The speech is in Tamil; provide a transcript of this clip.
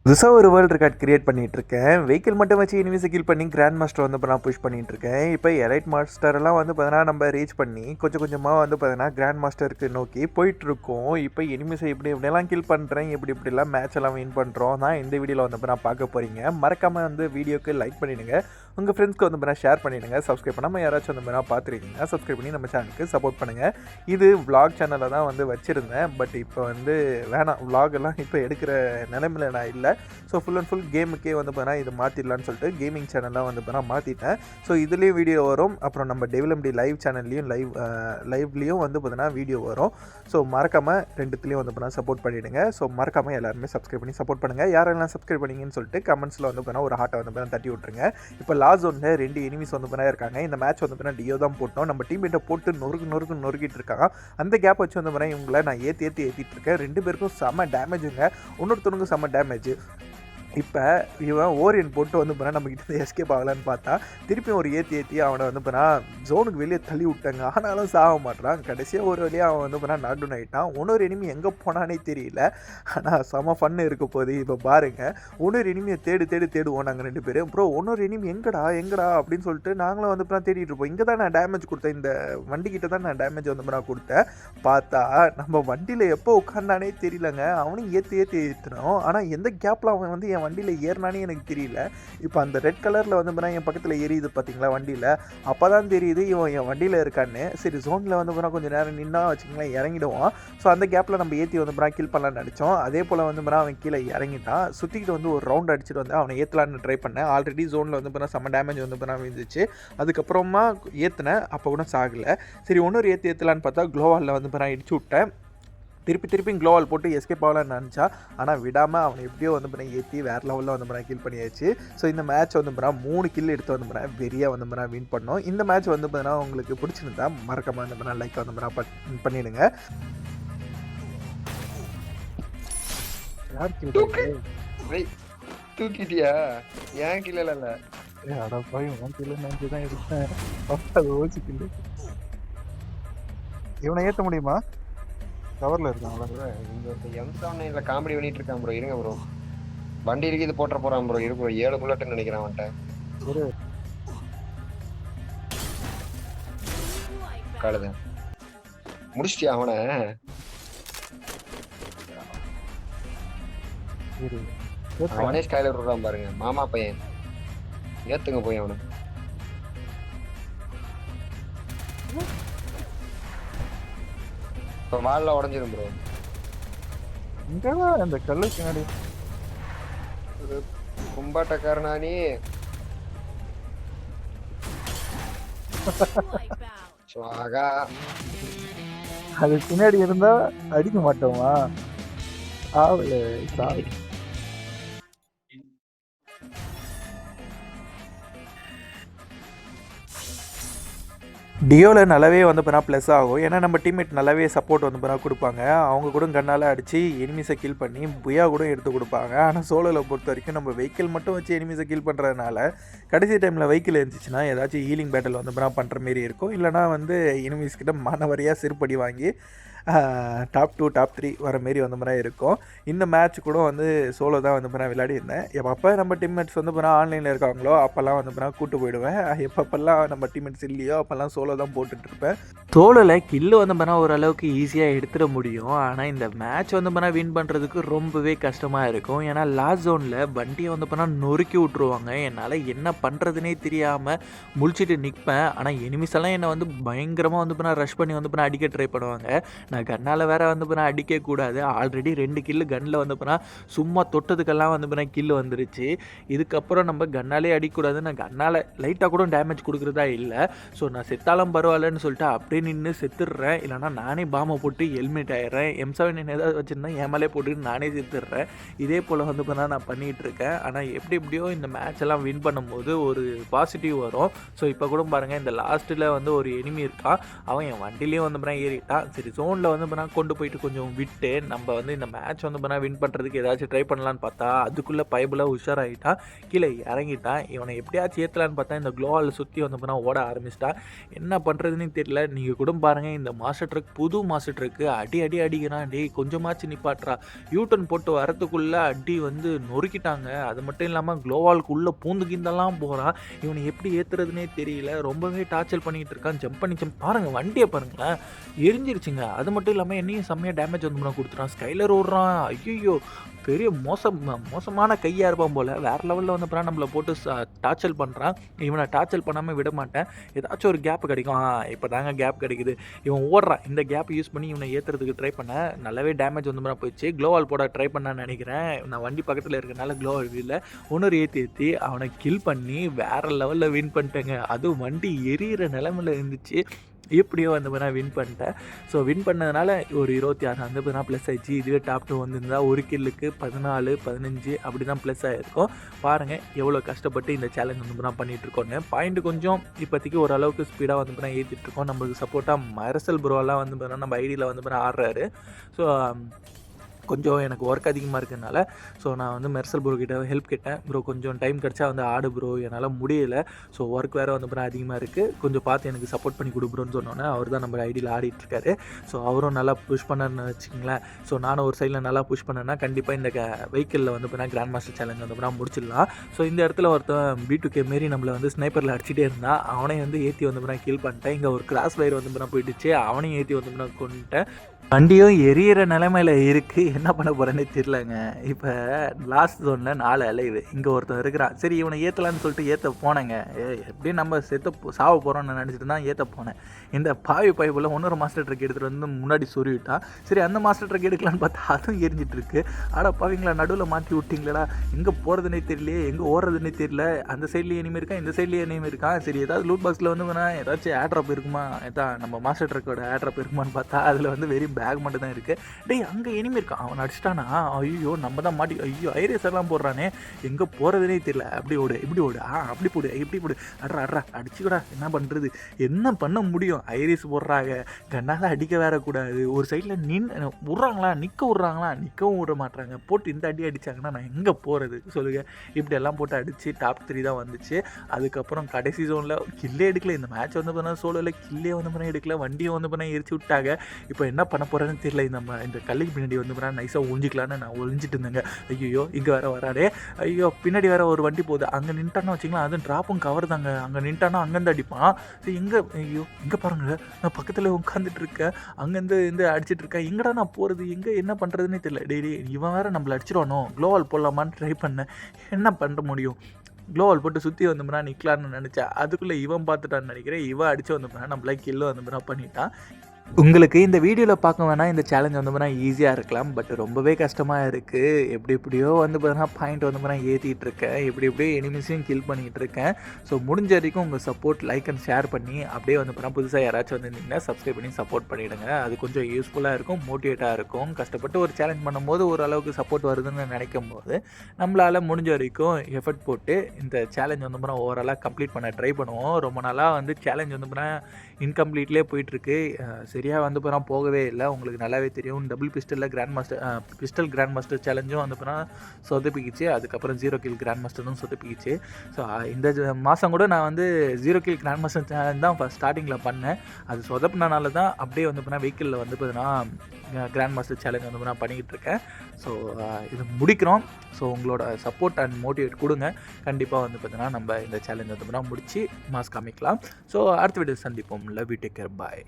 புதுசாக ஒரு வேர்ல்டு ரெக்கார்ட் கிரியேட் பண்ணிகிட்ருக்கேன். வெஹிக்கிள் மட்டும் வச்சு எனிமீஸை கில் பண்ணி கிராண்ட் மாஸ்டர் வந்து இப்போ நான் புஷ் பண்ணிகிட்ருக்கேன். இப்போ எலைட் மாஸ்டரெல்லாம் வந்து பார்த்தீங்கன்னா நம்ம ரீச் பண்ணி கொஞ்சம் கொஞ்சமாக வந்து பார்த்தீங்கன்னா கிராண்ட் மாஸ்டருக்கு நோக்கி போயிட்டுருக்கோம். இப்போ எனிமீஸை எப்படியெல்லாம் கில் பண்ணுறேன், இப்படிலாம் மேட்ச் எல்லாம் வின் பண்ணுறோம் தான் இந்த வீடியோவில் வந்து இப்போ நான் பார்க்க போகிறீங்க. மறக்காமல் வந்து வீடியோக்கு லைக் பண்ணிவிடுங்க, உங்கள் ஃப்ரெண்ட்ஸ்க்கு வந்து இப்போ ஷேர் பண்ணிவிடுங்க. சப்ஸ்கிரைப் பண்ணாமல் யாராச்சும் வந்து இப்போ பார்த்துருக்கீங்க, சப்ஸ்கிரைப் பண்ணி நம்ம சேனலுக்கு சப்போர்ட் பண்ணுங்கள். இது விளாக் சேனலில் தான் வந்து வச்சுருந்தேன், பட் இப்போ வந்து வேணாம், விளாக் எல்லாம் இப்போ எடுக்கிற நிலைமையில் நான் இல்லை. ஸோ ஃபுல் அண்ட் ஃபுல் கேமுக்கே வந்து பார்த்தீங்கன்னா இது மாற்றிடலான்னு சொல்லிட்டு கேமிங் சேனல்லாம் வந்து பார்த்தீங்கன்னா மாற்றிட்டேன். ஸோ இதுலேயும் வீடியோ வரும், அப்புறம் நம்ம டெவலப்டி லைவ் சேனல்லையும் லைவ்லேயும் வந்து பார்த்தீங்கன்னா வீடியோ வரும். ஸோ மறக்காமல் ரெண்டுத்துலேயும் வந்து பார்த்தீங்கன்னா சப்போர்ட் பண்ணிவிடுங்க. ஸோ மறக்காமல் எல்லாருமே சப்ஸ்கிரைப் பண்ணி சப்போர்ட் பண்ணுங்கள். யாரெல்லாம் சப்ஸ்கிரைப் பண்ணிங்கன்னு சொல்லிட்டு கமெண்ட்ஸில் வந்து பார்த்தீங்கன்னா ஒரு ஹார்ட்டை வந்து பார்த்தீங்கன்னா தட்டி விட்ருங்க. இப்போ லாஸ்ட் ஜோனில் 2 எனிமீஸ் வந்து பார்த்தீங்கன்னா இருக்காங்க. இந்த மேட்ச் வந்து பார்த்தீங்கன்னா டியோ தான் போட்டோம். நம்ம டீம்மேட்டை போட்டு நொறுக்கிட்டு இருக்காங்க. அந்த கேப் வச்சு வந்து பார்த்தீங்கன்னா இவங்களை நான் ஏற்றிட்டு இருக்கேன். 2 பேருக்கும் செம்ம டேமேஜுங்க, இன்னொருத்தவனுக்கும் செம்ம டேமேஜ். இப்போ இவன் ஓரியன் போட்டு வந்து போனால் நம்மக்கிட்ட எஸ்கேப் ஆகலான்னு பார்த்தா திருப்பியும் ஒரு ஏற்றி அவனை வந்து போனால் ஜோனுக்கு வெளியே தள்ளி விட்டாங்க. ஆனாலும் சாக மாட்டான். கடைசியாக ஒரு வழியாக அவன் வந்து போனால் நாக் டவுன் ஆகிட்டான். இன்னொரு எனிமி எங்கே போனானே தெரியல. ஆனால் செம ஃபன்னு இருக்க போகுது. இப்போ பாருங்கள், இன்னொரு எனிமியை தேடுவோம் நாங்கள் 2 பேரும். ப்ரோ இன்னொரு எனிமி எங்கடா அப்படின்னு சொல்லிட்டு நாங்களும் வந்து போனால் தேடிட்டு இருப்போம். இங்கே தான் நான் டேமேஜ் கொடுத்தேன், இந்த வண்டிக்கிட்ட தான் நான் டேமேஜ் வந்து நான் கொடுத்தேன். பார்த்தா நம்ம வண்டியில் எப்போ உட்காந்தானே தெரியலங்க. அவனையும் ஏற்றினோம். ஆனால் எந்த கேப்பில் அவன் வந்து வண்டியில் ஏறினானே எனக்கு தெரியல. இப்போ அந்த ரெட் கலரில் வந்து பார்த்தா என் பக்கத்தில் எரியுது பார்த்தீங்களா வண்டியில், அப்போ தான் தெரியுது இவன் என் வண்டியில் இருக்கான்னு. சரி ஜோனில் வந்து பார்த்தா கொஞ்சம் நேரம் நின்னா வச்சுக்கலாம் இறங்கிடுவான். ஸோ அந்த கேப்பில் நம்ம ஏற்றி வந்து பார்த்தா கில் பண்ணலான்னு நினச்சோம். அதே போல் வந்து பார்த்தா அவன் கீழே இறங்கிட்டான். சுற்றிக்கிட்டு வந்து ஒரு ரவுண்ட் அடிச்சுட்டு வந்து அவனை ஏற்றலான்னு ட்ரை பண்ணேன். ஆல்ரெடி ஜோனில் வந்து பார்த்தா செம்ம டேமேஜ் வந்து பார்த்தா விழுந்துச்சு. அதுக்கப்புறமா ஏற்றினேன், அப்போ கூட சாகலை. சரி இன்னொரு ஏற்றலான்னு பார்த்தா க்ளோவாலில் வந்து பார்த்தா இடிச்சு விட்டேன். திருப்பி க்ளோவால் போட்டு எஸ்கேப் ஆகலான்னு நினச்சா, ஆனால் விடாமல் அவனை எப்படியோ வந்து பண்ண ஏற்றி வேறு லெவலில் வந்து பண்ண கில் பண்ணியாச்சு. ஸோ இந்த மேட்ச் வந்து பண்ணால் 3 கில் எடுத்து வந்து பண்ண வெறியாக வந்து பண்ண வின் பண்ணோம். இந்த மேட்ச் வந்து பார்த்தீங்கன்னா உங்களுக்கு பிடிச்சிருந்தா மறக்காமல் வந்து பண்ண லைக் வந்து பண்ண பண்ணிவிடுங்க. தூக்கிட்டியா? ஏன் கில்ல இல்லை தான் எடுத்தேன். இவனை ஏற்ற முடியுமா? கவர்ல இருக்காங்களா? இந்த காமெடி பண்ணிட்டு இருக்கான் ப்ரோ. இருங்க ப்ரோ, வண்டி இருக்கு, இது போட்ட போறான் ப்ரோ. இருக்கு ப்ரோ, 7 புல்லட்னு நினைக்கிறேன் அவன்கிட்ட. காலதான் முடிச்சிட்டியா அவனை? அவனே ஸ்கைலர் விடுறான் பாருங்க, மாமா பையன். ஏத்துங்க போய் அவனை. இப்போ வால்ல உடஞ்சிரும் ப்ரோ. இங்கதான் இந்த கல்லு பின்னாடி ஒரு கும்பாட்டக்காரனா நீ. சுவாகா, அது பின்னாடி இருந்தா அடிக்க மாட்டோமா? ஆவல சாவி. டியோவில் நல்லாவே வந்து பார்த்தா ப்ளஸ் ஆகும். ஏன்னா நம்ம டீம்மேட் நல்லாவே சப்போர்ட் வந்து பார்த்தா கொடுப்பாங்க. அவங்க கூட கண்ணால் அடித்து எனிமீஸை கில் பண்ணி புயா கூட எடுத்து கொடுப்பாங்க. ஆனால் சோலோவில் பொறுத்த வரைக்கும் நம்ம வெஹிக்கிள் மட்டும் வச்சு எனிமீஸை கில் பண்ணுறதுனால கடைசி டைமில் வெஹிக்கிள் இருந்துச்சுன்னா ஏதாச்சும் ஹீலிங் பேட்டில் வந்து பார்த்தா பண்ணுற மாரி இருக்கும். இல்லைனா வந்து எனிமீஸ் கிட்ட மானவரியாக செருப்படி வாங்கி டாப் 2 டாப் 3 வர மாரி வந்து மாதிரி இருக்கும். இந்த மேட்ச் கூட வந்து சோலோ தான் வந்து பண்ண விளையாடிருந்தேன். எப்போ நம்ம டீம்மேட்ஸ் வந்து பண்ணால் ஆன்லைனில் இருக்காங்களோ அப்போல்லாம் வந்து பண்ணால் கூட்டு போயிடுவேன். எப்பப்பெல்லாம் நம்ம டீம்மேட்ஸ் இல்லையோ அப்போல்லாம் சோலோ தான் போட்டுட்ருப்பேன். சோலோவில் கில்லு வந்து பண்ணால் ஓரளவுக்கு ஈஸியாக எடுத்துட முடியும். ஆனால் இந்த மேட்ச் வந்து பண்ணால் வின் பண்ணுறதுக்கு ரொம்பவே கஷ்டமாக இருக்கும். ஏன்னா லாஸ்ட் ஜோனில் வண்டியை வந்து பண்ணால் நொறுக்கி விட்ருவாங்க. என்னால் என்ன பண்ணுறதுனே தெரியாமல் முழிச்சிட்டு நிற்பேன். ஆனால் எனிமிஸ் எல்லாம் என்னை வந்து பயங்கரமாக வந்து பண்ணால் ரஷ் பண்ணி வந்து பண்ணால் அடிக்க ட்ரை பண்ணுவாங்க. நான் கன்னால் வேறு வந்து போனால் அடிக்கக்கூடாது. ஆல்ரெடி 2 கில்லு கன்னில் வந்து போனால் சும்மா தொட்டதுக்கெல்லாம் வந்து போனால் கில்லு வந்துருச்சு. இதுக்கப்புறம் நம்ம கன்னாலே அடிக்கக்கூடாது. நான் கன்னால் லைட்டாக கூட டேமேஜ் கொடுக்குறதா இல்லை. ஸோ நான் செத்தாலும் பரவாயில்லன்னு சொல்லிட்டு அப்படியே நின்று செத்துடுறேன். இல்லைனா நானே பாமை போட்டு ஹெல்மெட் ஆயிடுறேன். M7 ஏதாவது வச்சுருந்தா ஏமாலே போட்டுட்டு நானே செத்துடுறேன். இதே போல் வந்து போனால் நான் பண்ணிகிட்ருக்கேன். ஆனால் எப்படியோ இந்த மேட்ச் எல்லாம் வின் பண்ணும்போது ஒரு பாசிட்டிவ் வரும். ஸோ இப்போ கூட பாருங்கள், இந்த லாஸ்ட்டில் வந்து ஒரு எனிமி இருக்கான். அவன் என் வண்டிலேயும் வந்து போனால் ஏறிட்டான். சரி ஜோனில் கிரவுண்டில் வந்து பார்த்தா கொண்டு போயிட்டு கொஞ்சம் விட்டு நம்ம வந்து இந்த மேட்ச் வந்து பார்த்தா வின் பண்ணுறதுக்கு ஏதாச்சும் ட்ரை பண்ணலான்னு பார்த்தா அதுக்குள்ளே பைபிளாக உஷாராகிட்டான், கீழே இறங்கிட்டான். இவனை எப்படியாச்சும் ஏற்றலான்னு பார்த்தா இந்த க்ளோவால் சுற்றி வந்து பார்த்தா ஓட ஆரம்பிச்சிட்டான். என்ன பண்ணுறதுன்னு தெரியல. நீங்கள் கூட பாருங்கள், இந்த மாஸ்டர் ட்ரக் புது மாஸ்டர் ட்ரக்கு அடிக்கிறான். டேய் கொஞ்சமாச்சு நிப்பாட்றா. யூட்டன் போட்டு வரத்துக்குள்ளே அடி வந்து நொறுக்கிட்டாங்க. அது மட்டும் இல்லாமல் க்ளோவாலுக்குள்ளே பூந்துக்கிந்தெல்லாம் போகிறான். இவனை எப்படி ஏற்றுறதுனே தெரியல. ரொம்பவே டார்ச்சர் பண்ணிகிட்டு இருக்கான். ஜம்ப் பண்ணி பாருங்கள், வண்டியை பாருங்களேன், எரிஞ்சிருச்சுங்க. அது மட்டும் இல்லாமல் என்னையும் செம்மையாக டேமேஜ் வந்து கொடுத்துட்டான். ஸ்கைலர் ஓடுறான். ஐயோ பெரிய மோசமான கையாக இருப்பான் போல். வேறு லெவலில் வந்து அப்புறம் நம்மளை போட்டு டார்ச்சர் பண்ணுறான். இவனை டார்ச்சர் பண்ணாமல் விட மாட்டேன். ஏதாச்சும் ஒரு கேப் கிடைக்கும். இப்போ தாங்க கேப் கிடைக்குது. இவன் ஓடுறான். இந்த கேப் யூஸ் பண்ணி இவனை ஏற்றுறதுக்கு ட்ரை பண்ணேன். நல்லாவே டேமேஜ் வந்து போயிடுச்சு. க்ளோவால் போட ட்ரை பண்ணான்னு நினைக்கிறேன். நான் வண்டி பக்கத்தில் இருக்கிறனால க்ளோவால் இல்லை, ஒன்று ஏற்றி அவனை கில் பண்ணி வேறு லெவலில் வின் பண்ணிட்டேங்க. அதுவும் வண்டி எரியிற நிலமையில் இருந்துச்சு. எப்படியோ வந்து பார்த்தா வின் பண்ணிட்டேன். ஸோ வின் பண்ணதுனால ஒரு 26 வந்து பார்த்தா ப்ளஸ் ஆயிடுச்சு. இதுவே டாப் 2 வந்திருந்தா ஒரு கில்லுக்கு 14 15 அப்படி தான் ப்ளஸ் ஆகிருக்கும். பாருங்கள் எவ்வளோ கஷ்டப்பட்டு இந்த சேலஞ்ச் வந்து பார்த்தா பண்ணிகிட்ருக்கோன்னு. பாயிண்ட் கொஞ்சம் இப்போதைக்கு ஓரளவுக்கு ஸ்பீடாக வந்து பார்த்தா ஏற்றிட்டுருக்கோம். நம்மளுக்கு சப்போர்ட்டாக மெர்சல் ப்ரோலாம் வந்து பார்த்தா நம்ம ஐடியில் வந்து பார்த்தா ஆடுறாரு. ஸோ கொஞ்சம் எனக்கு ஒர்க் அதிகமாக இருக்கிறதுனால ஸோ நான் வந்து மெர்சல் ப்ரோ கிட்ட ஹெல்ப் கேட்டேன். ப்ரோ கொஞ்சம் டைம் கிடச்சா வந்து ஆடு ப்ரோ, என்னால் முடியலை. ஸோ ஒர்க் வேறு வந்து அப்புறம் அதிகமாக இருக்குது, கொஞ்சம் பார்த்து எனக்கு சப்போர்ட் பண்ணி கொடு ப்ரோன்னு சொன்னோன்னே அவர் தான் நம்ம ஐடியில் ஆடிட்டுருக்காரு. ஸோ அவரும் நல்லா புஷ் பண்ணார்னு வச்சுக்கங்களேன். ஸோ நானும் ஒரு சைடில் நல்லா புஷ் பண்ணேன்னா கண்டிப்பாக இந்த வெஹிக்கிளில் வந்து பார்த்தீங்கன்னா கிராண்ட் மாஸ்டர் சேலஞ்ச் வந்து பார்த்தா முடிச்சிடலாம். ஸோ இந்த இடத்துல ஒருத்தன் B2K மாரி நம்மளை வந்து ஸ்னைப்பரில் அடிச்சிட்டே இருந்தான். அவனையும் வந்து ஏற்றி வந்து பார்த்தா கில் பண்ணிட்டேன். இங்கே ஒரு கிராஸ் ஃபயர் வந்து பார்த்தா போயிடுச்சு. அவனையும் ஏற்றி வந்து பார்த்தா கொண்டுட்டேன். வண்டியும் எரியிற நிலைமையில் இருக்குது. என்ன பண்ண போகிறேன்னே தெரியலங்க. இப்போ லாஸ்ட் ஜோனில் 4 அலைவு இங்கே ஒருத்தன் இருக்கிறான். சரி இவனை ஏற்றலான்னு சொல்லிட்டு ஏற்ற போனேங்க. எப்படியும் நம்ம சாவ போகிறோன்னு நினச்சிட்டு தான் ஏற்ற போனேன். இந்த பாவி பைப்பில் இன்னொரு மாஸ்டர் ட்ரக் எடுத்துகிட்டு வந்து முன்னாடி சொருவிட்டான். சரி அந்த மாஸ்டர் ட்ரக் எடுக்கலான்னு பார்த்தா அதுவும் எரிஞ்சிட்ருக்கு. ஆனால் பாவிங்களா நடுவில் மாற்றி விட்டிங்களா, எங்கே போகிறதுனே தெரியலையே, எங்கே ஓடுறதுனே தெரியல. அந்த சைட்லேயே எனிமே இருக்கான், இந்த சைட்லேயே எனிமே இருக்கான். சரி ஏதாவது லூட் பாக்ஸில் வந்து ஏதாச்சும் ஏட்ராப் இருக்குமா, ஏதான் நம்ம மாஸ்டர் ட்ரக்கோட ஏட்ராப் இருக்குமான்னு பார்த்தா அதில் வந்து வெறும் பேக் மட்டும் தான் இருக்குது. டேய் அங்கே எனிமே இருக்கான். அவன் அடிச்சிட்டானா, ஐயோ நம்ம தான் மாட்டி, ஐயோ ஐரேஸ் எல்லாம் போடுறானே, எங்கே போகிறதுனே தெரியல. அப்படி ஓடு, இப்படி ஓடு, அப்படி போடு, இப்படி போடு, அட்ரா அடிச்சுக்கூடா. என்ன பண்ணுறது, என்ன பண்ண முடியும். ஐரேஸ் போடுறாங்க, கண்ணால் அடிக்க வேற கூடாது. ஒரு சைடில் விட்றாங்களா, நிற்கவும் விட மாட்டாங்க. போட்டு இந்த அடி அடித்தாங்கன்னா நான் எங்கே போகிறது சொல்லுங்கள். இப்படி எல்லாம் போட்டு அடித்து டாப் 3 தான் வந்துச்சு. அதுக்கப்புறம் கடைசி ஜோனில் கில்லே எடுக்கல. இந்த மேட்ச் வந்து பண்ணால் சோலோவில் கில்லே வந்து பண்ண எடுக்கல. வண்டியை வந்து பண்ண எரிச்சு விட்டாங்க. இப்போ என்ன பண்ண போகிறேன்னு தெரியல. நம்ம இந்த கல்லுக்கு பின்னாடி வந்து பண்ணால் நைஸாக ஒழிஞ்சிக்கலான்னு நான் ஒழிஞ்சிட்டு இருந்தேங்க. ஐயோ இங்கே வேறு வராடே, ஐயோ பின்னாடி வேறு ஒரு வண்டி போகுது. அங்கே நின்ட்டானா வச்சிங்களா, அதுவும் ட்ராப்பும் கவர் தாங்க. அங்கே நின்ட்டானா அங்கேருந்து அடிப்பான். சரி எங்கே, ஐயோ இங்கே பாருங்க, நான் பக்கத்தில் உட்காந்துட்டு இருக்கேன். அங்கேருந்து அடிச்சிட்டு இருக்கேன். எங்கடா நான் போகிறது, எங்கே என்ன பண்ணுறதுன்னே தெரியல. டெய்லி இவன் வேறு நம்மளை அடிச்சிடுவானோ. க்ளோவால் போடலாமான்னு ட்ரை பண்ணேன். என்ன பண்ண முடியும், க்ளோவால் போட்டு சுற்றி வந்தோம்னா நிற்கலான்னு நினச்சேன். அதுக்குள்ளே இவன் பார்த்துட்டான்னு நினைக்கிறேன். இவன் அடித்து வந்தோம்னா நம்மள கில்லு வந்தோம்னா பண்ணிட்டான். உங்களுக்கு இந்த வீடியோவில் பார்க்க வேணால் இந்த சேலஞ்ச் வந்து பார்த்தா ஈஸியாக இருக்கலாம், பட் ரொம்பவே கஷ்டமாக இருக்குது. எப்படியோ வந்து பார்த்தா பாயிண்ட் வந்து பார்த்தா ஏற்றிட்டு இருக்கேன். எப்படியோ எனிமீஸையும் கில் பண்ணிகிட்டு இருக்கேன். ஸோ முடிஞ்ச வரைக்கும் உங்கள் சப்போர்ட், லைக் அண்ட் ஷேர் பண்ணி அப்படியே வந்து பார்த்தா புதுசாக யாராச்சும் வந்துருந்தீங்கன்னா சப்ஸ்கிரைப் பண்ணி சப்போர்ட் பண்ணிவிடுங்க. அது கொஞ்சம் யூஸ்ஃபுல்லாக இருக்கும், மோட்டிவேட்டாக இருக்கும். கஷ்டப்பட்டு ஒரு சேலஞ்ச் பண்ணும்போது ஓரளவுக்கு சப்போர்ட் வருதுன்னு நினைக்கும் போது நம்மளால் முடிஞ்ச வரைக்கும் எஃபர்ட் போட்டு இந்த சேலஞ்ச் வந்து பார்த்தா ஓவராலாக கம்ப்ளீட் பண்ண ட்ரை பண்ணுவோம். ரொம்ப நாளாக வந்து சேலஞ்ச் வந்து பார்த்தா இன்கம்ப்ளீட்லேயே போயிட்டுருக்கு. சரியாக வந்து போனால் போகவே இல்லை. உங்களுக்கு நல்லாவே தெரியும். டபுள் பிஸ்டலில் பிஸ்டல் கிராண்ட் மாஸ்டர் சேலஞ்சும் வந்து போனால் சொதப்பிக்கிச்சு. அதுக்கப்புறம் 0 கில் கிராண்ட் மாஸ்டரும் சொதப்பிக்கிச்சு. ஸோ இந்த மாதம் கூட நான் வந்து 0 கில் கிராண்ட் மாஸ்டர் சேலஞ்ச் தான் ஃபஸ்ட் ஸ்டார்டிங்கில் பண்ணேன். அது சொதப்பினால தான் அப்படியே வந்து போனால் வெஹிக்கிளில் வந்து பார்த்தீங்கன்னா கிராண்ட் மாஸ்டர் சேலஞ்ச் வந்து நான் பண்ணிக்கிட்டு இருக்கேன். ஸோ இது முடிக்கிறோம். ஸோ உங்களோட சப்போர்ட் அண்ட் மோட்டிவேட் கொடுங்க. கண்டிப்பாக வந்து பார்த்தீங்கன்னா நம்ம இந்த சேலஞ்ச் வந்து முடிச்சு மாஸ் காமிக்கலாம். ஸோ அடுத்த வீடியோ சந்திப்போம். Love you, take care, bye.